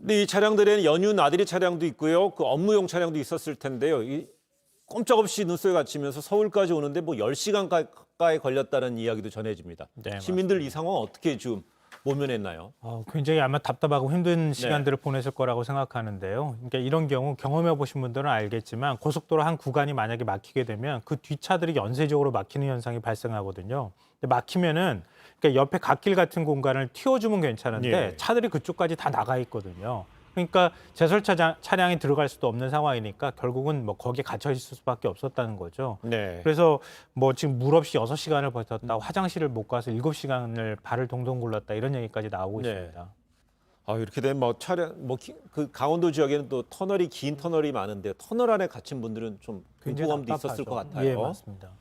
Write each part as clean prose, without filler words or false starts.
근데 이 차량들에는 연유 나들이 차량도 있고요. 그 업무용 차량도 있었을 텐데요. 이 꼼짝없이 눈속에 갇히면서 서울까지 오는데 뭐 10시간 가까이 걸렸다는 이야기도 전해집니다. 네, 시민들 이 상황 어떻게 좀 모면했나요? 굉장히 아마 답답하고 힘든 시간들을 보냈을 거라고 생각하는데요. 그러니까 이런 경우 경험해 보신 분들은 알겠지만 고속도로 한 구간이 만약에 막히게 되면 그 뒷차들이 연쇄적으로 막히는 현상이 발생하거든요. 근데 막히면은 그러니까 옆에 갓길 같은 공간을 틔워주면 괜찮은데 예. 차들이 그쪽까지 다 나가 있거든요. 그러니까 제설 차량이 들어갈 수도 없는 상황이니까 결국은 뭐 거기에 갇혀 있을 수밖에 없었다는 거죠. 네. 그래서 뭐 지금 물 없이 6시간을 버텼다, 화장실을 못 가서 7시간을 발을 동동 굴렀다 이런 얘기까지 나오고 네. 있습니다. 아, 이렇게 되면 뭐 차량 그 강원도 지역에는 또 터널이 긴 터널이 많은데 터널 안에 갇힌 분들은 좀 공포감도 있었을 것 같아요. 예, 맞습니다.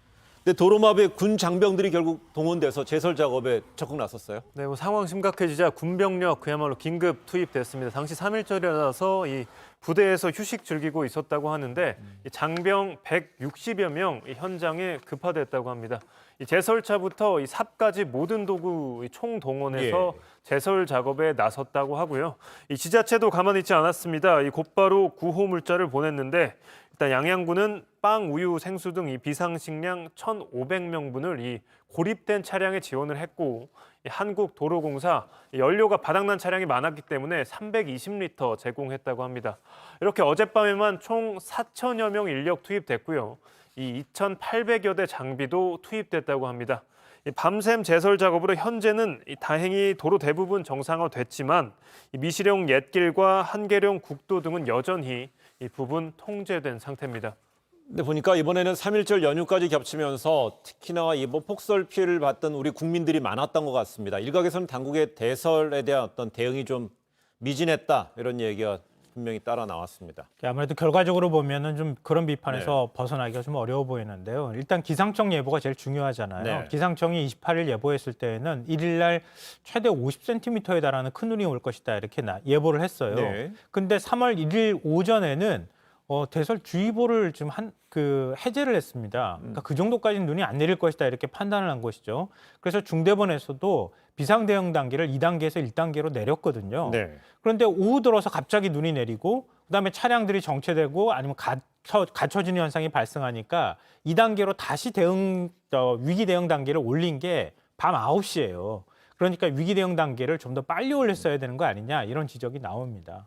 근데 도로마비에 군 장병들이 결국 동원돼서 제설 작업에 적극 나섰어요. 네, 뭐 상황 심각해지자 군병력 그야말로 긴급 투입됐습니다. 당시 3.1절이라서 이 부대에서 휴식 즐기고 있었다고 하는데 이 장병 160여 명 이 현장에 급파됐다고 합니다. 이 제설차부터 이 삽까지 모든 도구 총동원해서 제설 작업에 나섰다고 하고요. 이 지자체도 가만히 있지 않았습니다. 이 곧바로 구호 물자를 보냈는데 일단 양양군은 빵, 우유, 생수 등 이 비상식량 1,500명분을 이 고립된 차량에 지원을 했고 이 한국도로공사 연료가 바닥난 차량이 많았기 때문에 320리터 제공했다고 합니다. 이렇게 어젯밤에만 총 4천여 명 인력 투입됐고요. 이 2,800여 대 장비도 투입됐다고 합니다. 이 밤샘 제설 작업으로 현재는 다행히 도로 대부분 정상화됐지만 이 미시령 옛길과 한계령 국도 등은 여전히 이 부분 통제된 상태입니다. 근데 보니까 이번에는 3.1절 연휴까지 겹치면서 특히나 이번 폭설 피해를 봤던 우리 국민들이 많았던 것 같습니다. 일각에서는 당국의 대설에 대한 어떤 대응이 좀 미진했다 이런 얘기가 분명히 따라 나왔습니다. 아무래도 결과적으로 보면은 좀 그런 비판에서 벗어나기가 좀 어려워 보이는데요. 일단 기상청 예보가 제일 중요하잖아요. 네. 기상청이 28일 예보했을 때에는 1일 날 최대 50cm에 달하는 큰 눈이 올 것이다 이렇게 예보를 했어요. 네. 근데 3월 1일 오전에는 대설주의보를 지금 해제를 했습니다. 그러니까 그 정도까지는 눈이 안 내릴 것이다 이렇게 판단을 한 것이죠. 그래서 중대본에서도 비상대응 단계를 2단계에서 1단계로 내렸거든요. 네. 그런데 오후 들어서 갑자기 눈이 내리고 그다음에 차량들이 정체되고 아니면 갇혀지는 현상이 발생하니까 2단계로 다시 위기 대응 단계를 올린 게 밤 9시예요. 그러니까 위기 대응 단계를 좀 더 빨리 올렸어야 되는 거 아니냐 이런 지적이 나옵니다.